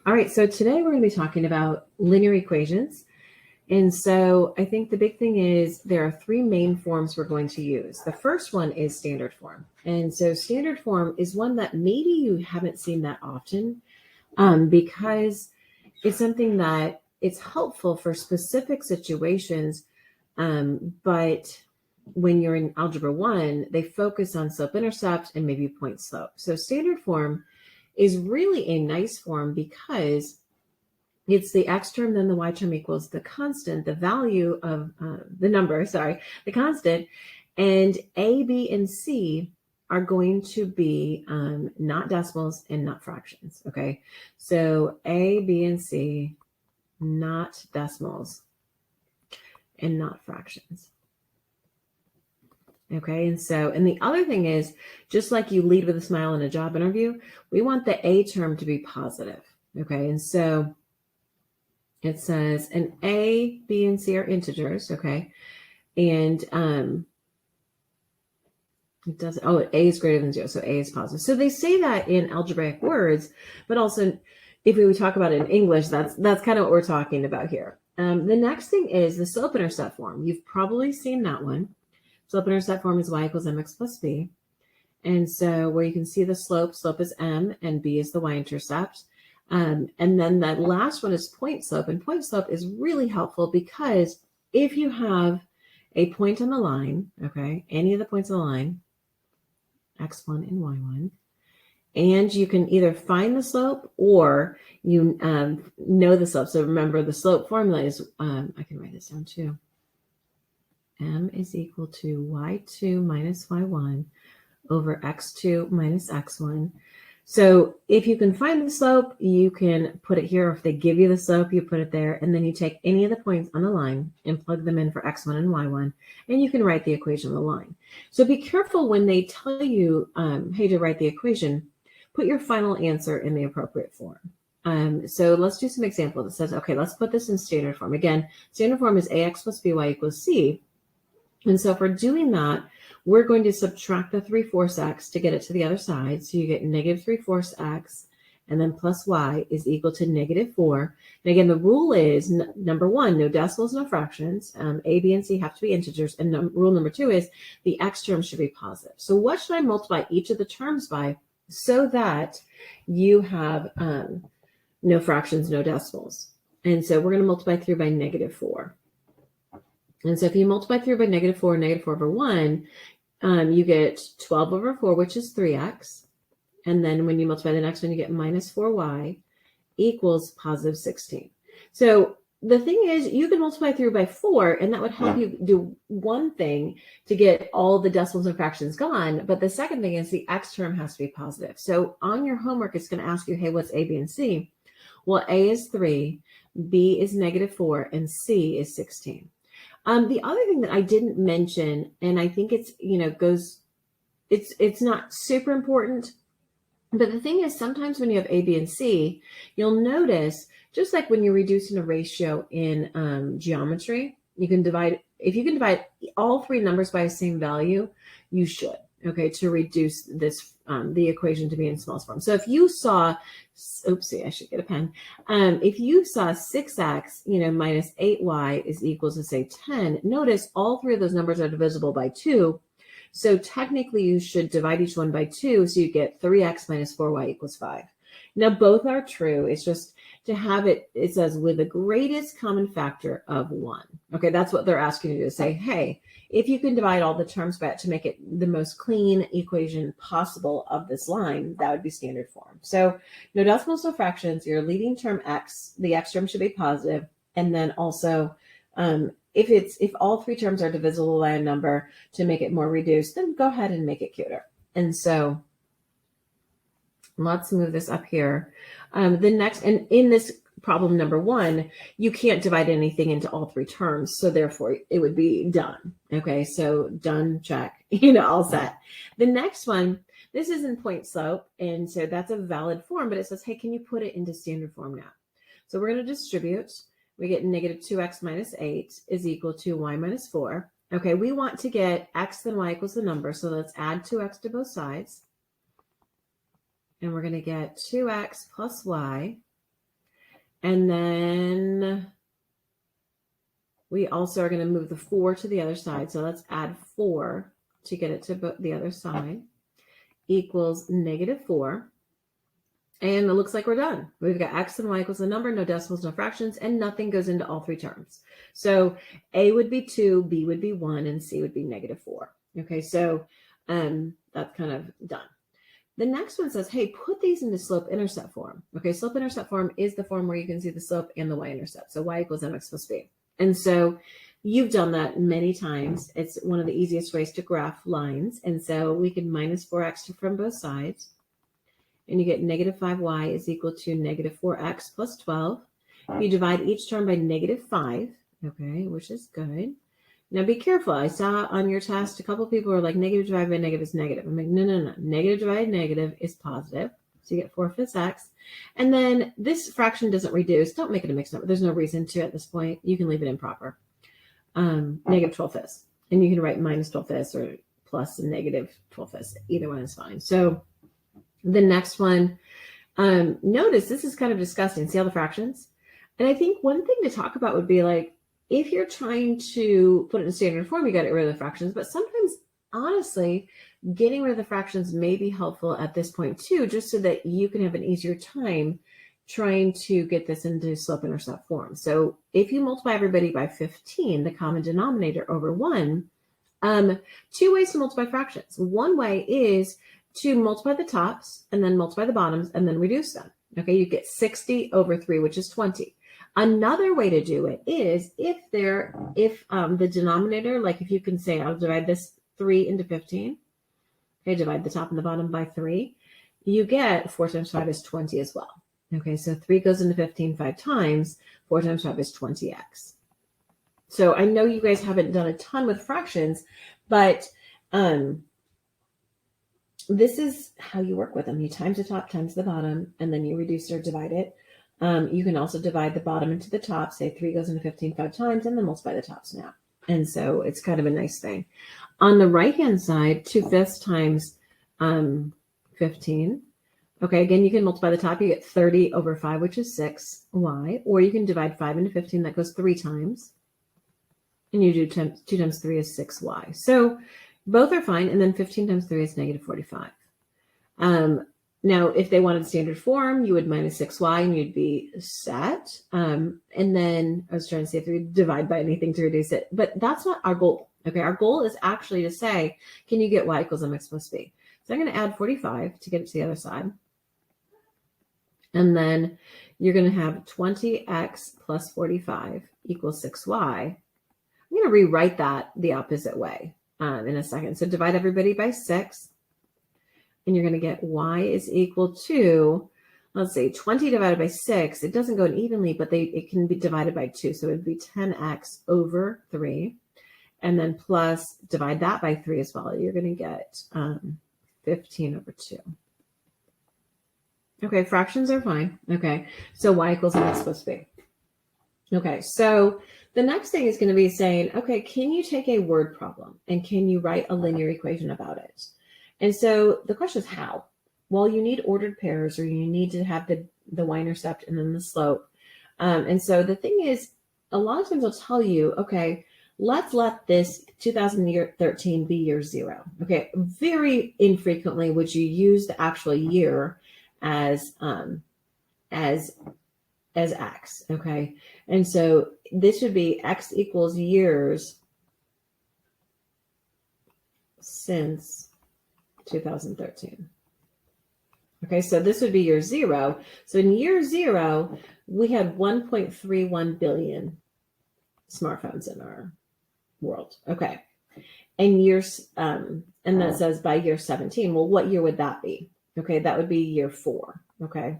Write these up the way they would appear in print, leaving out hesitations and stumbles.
All right, so today we're going to be talking about linear equations. And so I think the big thing is there are three main forms we're going to use. The first one is standard form. And so standard form is one that maybe you haven't seen that often because it's something that it's helpful for specific situations. But when you're in Algebra 1, they focus on slope-intercept and maybe point-slope. So standard form is really a nice form because it's the x term, then the y term equals the constant, the value of the constant, and A, B, and C are going to be not decimals and not fractions, okay? So A, B, and C, not decimals and not fractions. Okay, and the other thing is, just like you lead with a smile in a job interview, we want the A term to be positive, okay? And so it says an A, B, and C are integers, okay? And it doesn't, A is greater than 0, so A is positive. So they say that in algebraic words, but also if we would talk about it in English, that's kind of what we're talking about here. The next thing is the slope-intercept form. You've probably seen that one. Slope-intercept form is y equals mx plus b. And so where you can see the slope is m and b is the y-intercept. And then that last one is point slope. And point slope is really helpful because if you have a point on the line, okay, any of the points on the line, x1 and y1, and you can either find the slope or you know the slope. So remember the slope formula is, I can write this down too. M is equal to y2 minus y1 over x2 minus x1. So if you can find the slope, you can put it here. If they give you the slope, you put it there, and then you take any of the points on the line and plug them in for x1 and y1, and you can write the equation on the line. So be careful when they tell you, hey, to write the equation, put your final answer in the appropriate form. So let's do some examples. It says, okay, let's put this in standard form. Again, standard form is ax plus by equals c. And so if we're doing that, we're going to subtract the 3/4 x to get it to the other side. So you get negative 3/4 x, and then plus y is equal to -4. And again, the rule is, number one, no decimals, no fractions. A, B, and C have to be integers. And rule number 2 is the x term should be positive. So what should I multiply each of the terms by so that you have no fractions, no decimals? And so we're going to multiply through by -4. And so if you multiply through by -4 over 1, you get 12 over 4, which is 3x. And then when you multiply the next one, you get -4y equals positive 16. So the thing is, you can multiply through by 4, and that would help you do one thing to get all the decimals and fractions gone. But the second thing is the x term has to be positive. So on your homework, it's going to ask you, hey, what's A, B, and C? Well, A is 3, B is -4, and C is 16. The other thing that I didn't mention, and I think it's, it's not super important, but the thing is sometimes when you have A, B, and C, you'll notice, just like when you're reducing a ratio in geometry, if you can divide all three numbers by the same value, you should, okay, to reduce this, the equation to be in smallest form. So if you saw, oopsie, I should get a pen. If you saw 6x, minus 8y is equal to, say, 10, notice all three of those numbers are divisible by 2. So technically you should divide each one by 2, so you get 3x minus 4y equals 5. Now both are true. It's just to have it says with the greatest common factor of 1. Okay, that's what they're asking you to say. Hey, if you can divide all the terms by it to make it the most clean equation possible of this line, that would be standard form. So no decimals, no fractions, your leading term x, the x term should be positive. And then also, if all three terms are divisible by a number to make it more reduced, then go ahead and make it cuter. And so let's move this up here. The next, and in this problem number 1, you can't divide anything into all three terms. So therefore it would be done. Okay. So done, check, all set. The next one, this is in point slope. And so that's a valid form, but it says, hey, can you put it into standard form now? So we're going to distribute. We get -2x minus 8 is equal to y minus 4. Okay. We want to get x then y equals the number. So let's add 2x to both sides. And we're going to get 2x plus y And then we also are going to move the 4 to the other side. So let's add 4 to get it to the other side, equals -4. And it looks like we're done. We've got x and y equals a number, no decimals, no fractions, and nothing goes into all 3 terms. So A would be 2, B would be 1, and C would be -4. Okay, so that's kind of done. The next one says, hey, put these into slope-intercept form. Okay, slope-intercept form is the form where you can see the slope and the y-intercept. So y equals mx plus b. And so you've done that many times. It's one of the easiest ways to graph lines. And so we can -4x from both sides. And you get -5y is equal to -4x plus 12. You divide each term by -5, okay, which is good. Now be careful. I saw on your test a couple of people were like, negative divided by negative is negative. I'm like, no. Negative divided by negative is positive. So you get 4/5 x. And then this fraction doesn't reduce. Don't make it a mixed number. There's no reason to at this point. You can leave it improper. -12/5. And you can write -12/5 or plus and -12/5. Either one is fine. So the next one, notice this is kind of disgusting. See all the fractions? And I think one thing to talk about would be like, if you're trying to put it in standard form, you got to get rid of the fractions. But sometimes, honestly, getting rid of the fractions may be helpful at this point too, just so that you can have an easier time trying to get this into slope-intercept form. So if you multiply everybody by 15, the common denominator over 1, 2 ways to multiply fractions. One way is to multiply the tops and then multiply the bottoms and then reduce them. Okay, you get 60 over 3, which is 20. Another way to do it is if the denominator, like if you can say, I'll divide this 3 into 15, okay, divide the top and the bottom by 3, you get 4 times 5 is 20 as well. Okay, so 3 goes into 15 5 times, 4 times 5 is 20x. So I know you guys haven't done a ton with fractions, but this is how you work with them. You times the top times the bottom, and then you reduce or divide it. You can also divide the bottom into the top, say 3 goes into 15 5 times, and then multiply the tops now. And so it's kind of a nice thing. On the right-hand side, 2/5 times 15. Okay, again, you can multiply the top. You get 30 over 5, which is 6y. Or you can divide 5 into 15. That goes 3 times. And you do 2 times 3 is 6y. So both are fine. And then 15 times 3 is -45. Now, if they wanted standard form, you would -6y and you'd be set. And then I was trying to see if we divide by anything to reduce it, but that's not our goal. Okay, our goal is actually to say, can you get y equals mx plus b? So I'm going to add 45 to get it to the other side. And then you're going to have 20x plus 45 equals 6y. I'm going to rewrite that the opposite way in a second. So divide everybody by 6. And you're going to get y is equal to, let's see, 20 divided by 6. It doesn't go in evenly, but it can be divided by 2. So it would be 10x over 3. And then plus divide that by 3 as well. You're going to get 15 over 2. Okay, fractions are fine. Okay, so y equals mx plus b. Okay, so the next thing is going to be saying, okay, can you take a word problem and can you write a linear equation about it? And so the question is how? Well, you need ordered pairs, or you need to have the y-intercept and then the slope. And so the thing is, a lot of times I'll tell you, okay, let's let this 2013 be year 0. Okay, very infrequently would you use the actual year as x. Okay, and so this would be x equals years since 2013. Okay, so this would be year 0. So in year 0, we had 1.31 billion smartphones in our world. Okay, and years, and then it says by year 17. Well, what year would that be? Okay, that would be year 4. Okay,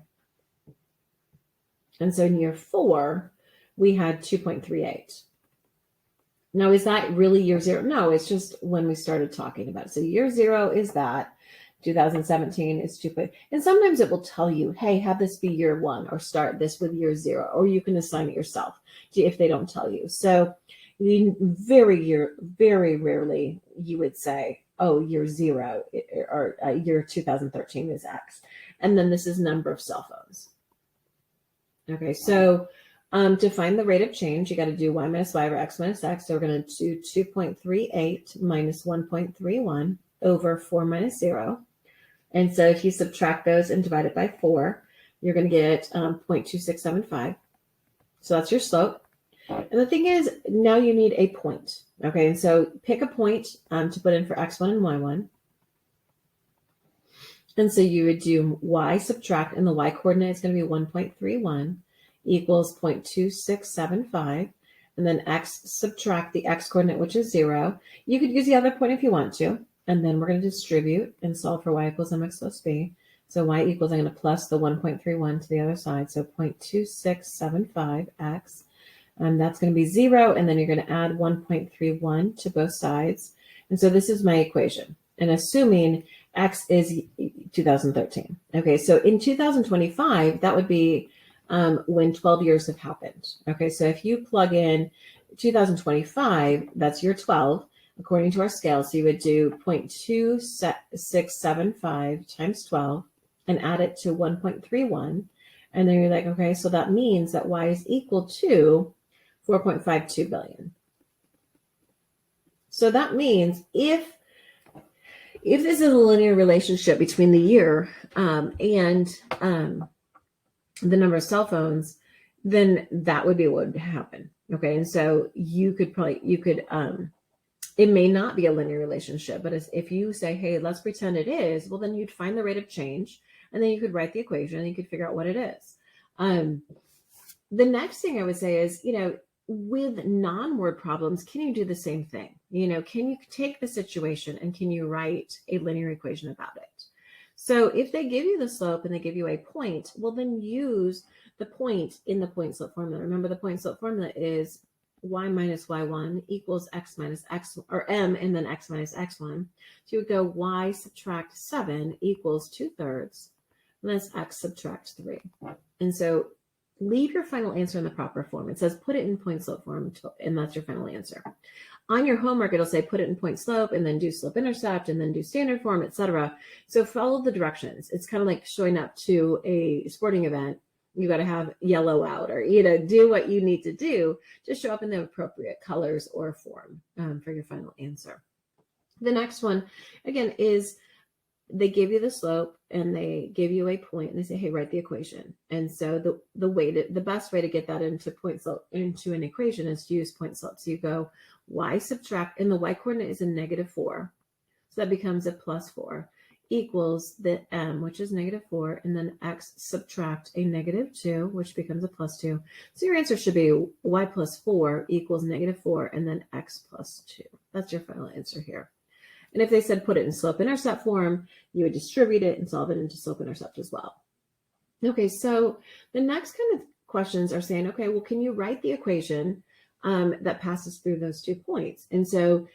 and so in year 4, we had 2.38. Now, is that really year 0? No, it's just when we started talking about it. So year 0 is that. 2017 is 2. And sometimes it will tell you, hey, have this be year 1 or start this with year 0, or you can assign it yourself if they don't tell you. So very rarely you would say, oh, year 0 or year 2013 is X. And then this is number of cell phones. Okay, so to find the rate of change, you got to do y minus y over x minus x. So we're going to do 2.38 minus 1.31 over 4 minus 0. And so if you subtract those and divide it by 4, you're going to get 0.2675. So that's your slope. And the thing is, now you need a point. Okay, and so pick a point to put in for x1 and y1. And so you would do y subtract, and the y coordinate is going to be 1.31 equals 0.2675. And then x subtract the x coordinate, which is 0. You could use the other point if you want to. And then we're going to distribute and solve for y equals mx plus b. So y equals, I'm going to plus the 1.31 to the other side. So 0.2675x. That's going to be 0. And then you're going to add 1.31 to both sides. And so this is my equation. And assuming x is 2013. Okay, so in 2025, that would be when 12 years have happened. Okay, so if you plug in 2025, that's year 12, according to our scale. So you would do 0.2675 times 12 and add it to 1.31. And then you're like, okay, so that means that y is equal to 4.52 billion. So that means if this is a linear relationship between the year and the number of cell phones, then that would be what would happen. Okay, and so you could, it may not be a linear relationship, but if you say, hey, let's pretend it is, well, then you'd find the rate of change, and then you could write the equation, and you could figure out what it is. The next thing I would say is, with non-word problems, can you do the same thing? Can you take the situation and can you write a linear equation about it? So if they give you the slope and they give you a point, well, then use the point in the point slope formula. Remember, the point slope formula is y minus y1 equals x minus x, or m, and then x minus x1. So you would go y subtract 7 equals 2/3, and that's x subtract 3. And so leave your final answer in the proper form. It says put it in point slope form, and that's your final answer. On your homework, it'll say put it in point slope, and then do slope intercept, and then do standard form, etc. So follow the directions. It's kind of like showing up to a sporting event. You got to have yellow out, or do what you need to do to show up in the appropriate colors or form for your final answer. The next one, again, is they give you the slope and they give you a point and they say, hey, write the equation. And so the best way to get that into point slope, into an equation, is to use point slope. So you go y subtract, and the y coordinate is a -4. So that becomes a +4 equals the m, which is -4, and then x subtract a -2, which becomes a +2. So your answer should be y plus 4 equals -4, and then x plus 2. That's your final answer here. And if they said put it in slope intercept form, you would distribute it and solve it into slope intercept as well. Okay, so the next kind of questions are saying, okay, well, can you write the equation that passes through those 2 points? And so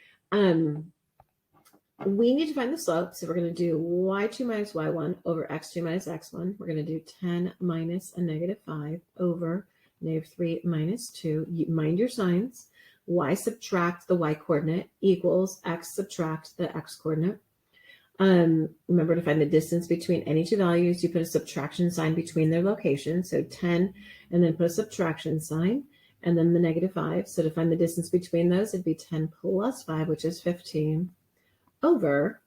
we need to find the slope. So we're going to do y2 minus y1 over x2 minus x1. We're going to do 10 minus a -5 over -3 minus 2. Mind your signs. Y subtract the y coordinate equals x subtract the x coordinate. Remember to find the distance between any two values. You put a subtraction sign between their locations. So 10, and then put a subtraction sign, and then the -5. So to find the distance between those, it'd be 10 plus 5, which is 15, over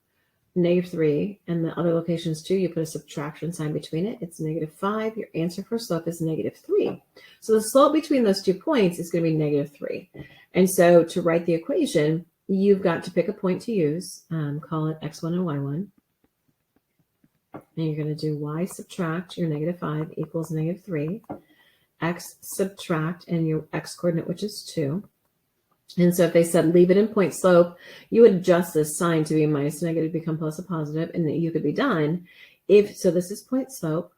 -3, and the other locations too, you put a subtraction sign between it. It's -5. Your answer for slope is -3. So the slope between those 2 points is going to be -3. And so to write the equation, you've got to pick a point to use. Call it x1 and y1. And you're going to do y subtract your -5 equals -3. X subtract and your x coordinate, which is 2. And so if they said leave it in point slope, you would adjust this sign to be minus negative, become plus a positive, and you could be done. So this is point slope.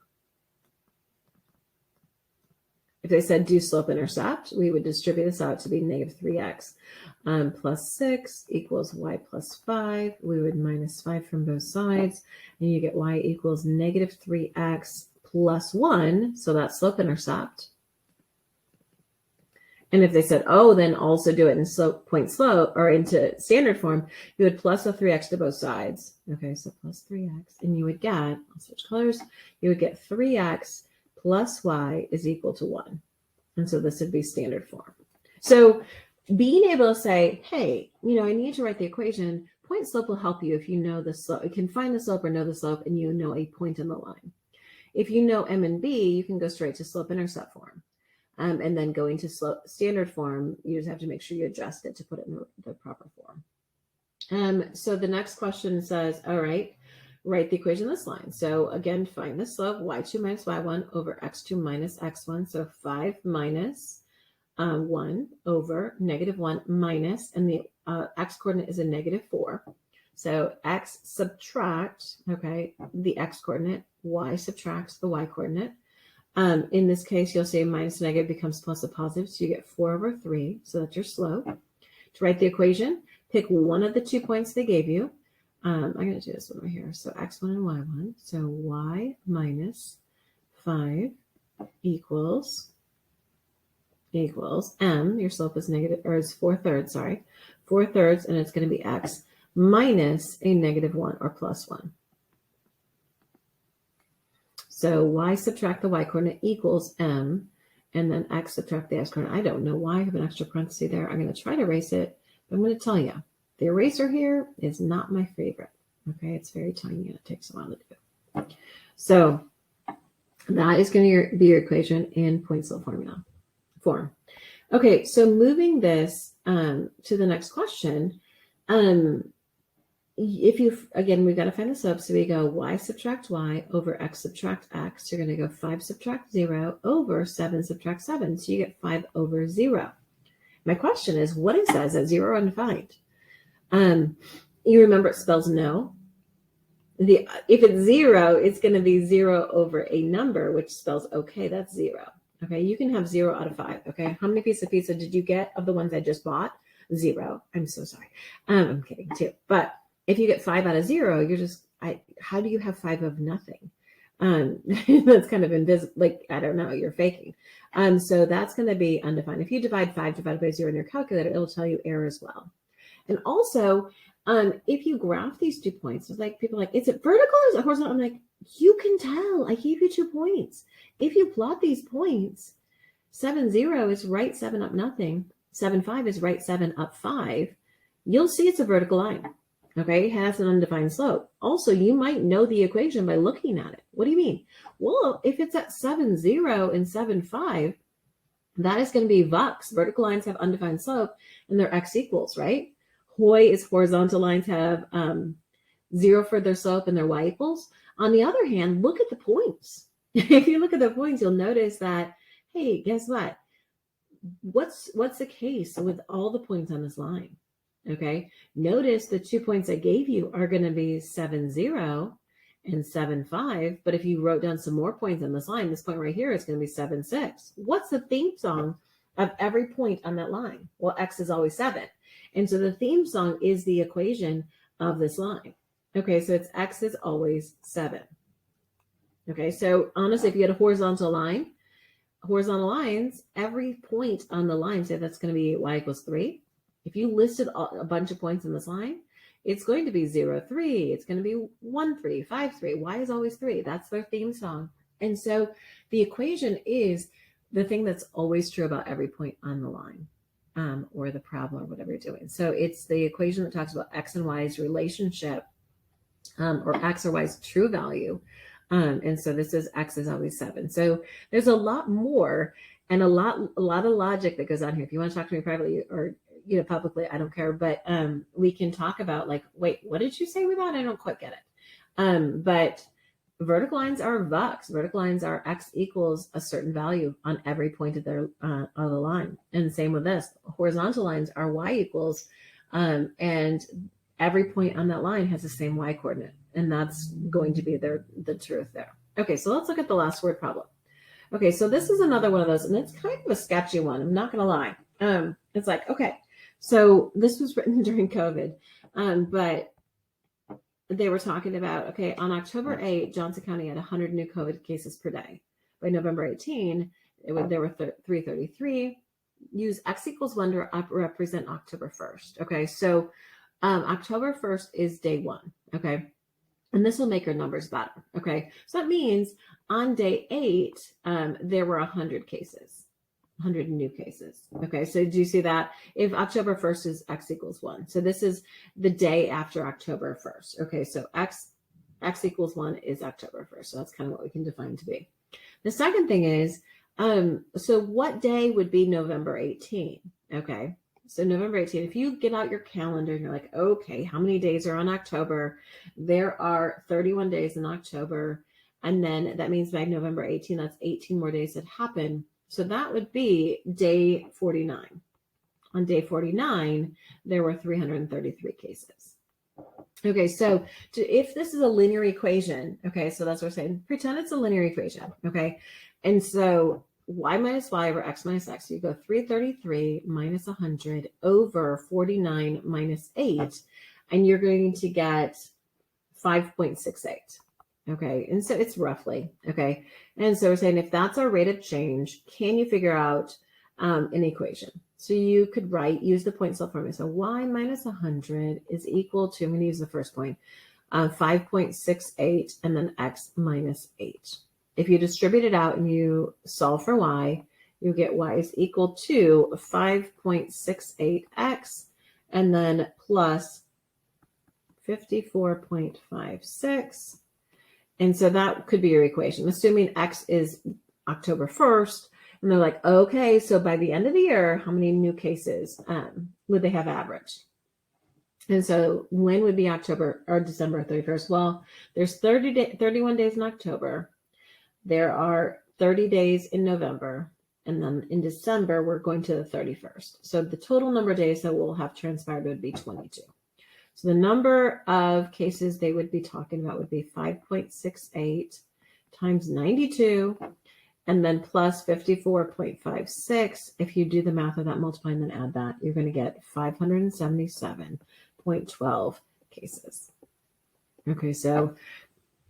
If they said do slope intercept, we would distribute this out to be -3x plus 6 equals y plus 5. We would minus 5 from both sides, and you get y equals -3x plus 1. So that's slope intercept. And if they said, oh, then also do it in point slope, or into standard form, you would plus a 3x to both sides. Okay, so plus 3x. And you would get, I'll switch colors, you would get 3x plus y is equal to 1. And so this would be standard form. So being able to say, hey, I need to write the equation, point slope will help you if you know the slope. You can find the slope or know the slope, and you know a point in the line. If you know M and B, you can go straight to slope-intercept form. And then going to slope standard form, you just have to make sure you adjust it to put it in the proper form. So the next question says, all right, write the equation in this line. So again, find the slope, y2 minus y1 over x2 minus x1. So 5 minus 1 over -1 minus, and the x coordinate is a -4. So x subtract, okay, the x coordinate, y subtracts the y coordinate. In this case, you'll say minus negative becomes plus a positive, so you get 4 over 3. So that's your slope. To write the equation, pick one of the 2 points they gave you. I'm going to do this one right here. So x1 and y1. So y minus 5 equals m. Your slope is negative, or is 4/3, sorry. 4/3, and it's going to be x minus a -1 or plus 1. So y subtract the y coordinate equals m, and then x subtract the x coordinate. I don't know why I have an extra parenthesis there. I'm going to try to erase it, but I'm going to tell you, the eraser here is not my favorite. Okay, it's very tiny and it takes a while to do. So that is going to be your equation in point slope formula form. Okay, so moving this to the next question. If again, we've got to find the slope. So we go y subtract y over x subtract x. You're going to go 5 subtract 0 over 7 subtract 7. So you get 5 over 0. My question is, what is that? Is that 0 undefined? You remember it spells no. If it's 0, it's going to be 0 over a number, which spells okay, that's 0. Okay, you can have 0 out of 5. Okay, how many pieces of pizza did you get of the ones I just bought? 0. I'm so sorry. I'm kidding too. But if you get 5 out of 0, you're just, how do you have 5 of nothing? That's kind of invisible. Like, I don't know, you're faking. So that's going to be undefined. If you divide 5 divided by 0 in your calculator, it'll tell you error as well. And also, if you graph these 2 points, it's like people are like, is it vertical or is it horizontal? I'm like, you can tell. I gave you 2 points. If you plot these points, 7, 0 is right 7 up nothing. 7, 5 is right 7 up 5. You'll see it's a vertical line. Okay, it has an undefined slope. Also, you might know the equation by looking at it. What do you mean? Well, if it's at 7, 0 and 7, 5, that is going to be Vux. Vertical lines have undefined slope and they're x equals, right? HOI is horizontal lines have 0 for their slope and their y equals. On the other hand, look at the points. If you look at the points, you'll notice that, hey, guess what? What's the case with all the points on this line? Okay, notice the 2 points I gave you are going to be 7, 0 and 7, 5. But if you wrote down some more points on this line, this point right here is going to be 7, 6. What's the theme song of every point on that line? Well, x is always 7. And so the theme song is the equation of this line. Okay, so it's x is always 7. Okay, so honestly, if you had a horizontal line, horizontal lines, every point on the line, say that's going to be y equals 3. If you listed a bunch of points in this line, it's going to be 0, 3. It's going to be 1, 3, 5, 3. Y is always 3. That's their theme song. And so the equation is the thing that's always true about every point on the line, or the problem, or whatever you're doing. So it's the equation that talks about x and y's relationship, or x or y's true value. And so this is x is always 7. So there's a lot more and a lot of logic that goes on here. If you want to talk to me privately or publicly, I don't care, but we can talk about, like, wait, what did you say with that? I don't quite get it. But vertical lines are Vux. Vertical lines are x equals a certain value on every point of their of the line. And same with this. Horizontal lines are y equals, and every point on that line has the same y coordinate. And that's going to be the truth there. Okay, so let's look at the last word problem. Okay, so this is another one of those, and it's kind of a sketchy one. I'm not going to lie. It's like, okay, so this was written during COVID, but they were talking about, okay, on October 8, Johnson County had 100 new COVID cases per day. By November 18, there were 333. Use x equals 1 to represent October 1st. Okay, so October 1st is day 1. Okay, and this will make your numbers better. Okay, so that means on day 8, there were 100 cases. 100 new cases. Okay, so do you see that? If October 1st is X equals 1. So this is the day after October 1st. Okay, so X equals 1 is October 1st. So that's kind of what we can define to be. The second thing is, so what day would be November 18? Okay, so November 18, if you get out your calendar and you're like, okay, how many days are on October? There are 31 days in October. And then that means by November 18, that's 18 more days that happen. So that would be day 49. On day 49, there were 333 cases. Okay, so if this is a linear equation, okay, so that's what we're saying. Pretend it's a linear equation, okay? And so y minus y over x minus x, you go 333 minus 100 over 49 minus 8, and you're going to get 5.68. Okay, and so it's roughly, okay? And so we're saying if that's our rate of change, can you figure out an equation? So you could use the point cell formula. So y minus 100 is equal to, I'm going to use the first point, 5.68, and then x minus 8. If you distribute it out and you solve for y, you get y is equal to 5.68x, and then plus 54.56. And so that could be your equation, assuming X is October 1st. And they're like, okay, so by the end of the year, how many new cases would they have averaged? And so when would be October or December 31st? Well, there's 31 days in October. There are 30 days in November. And then in December, we're going to the 31st. So the total number of days that will have transpired would be 22. So the number of cases they would be talking about would be 5.68 times 92, and then plus 54.56. If you do the math of that, multiply and then add that, you're going to get 577.12 cases. Okay, so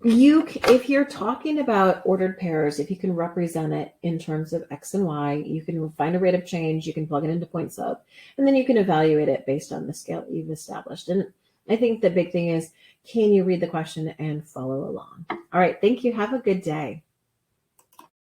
if you're talking about ordered pairs, if you can represent it in terms of X and Y, you can find a rate of change, you can plug it into point sub, and then you can evaluate it based on the scale that you've established. And I think the big thing is, can you read the question and follow along? All right, thank you. Have a good day.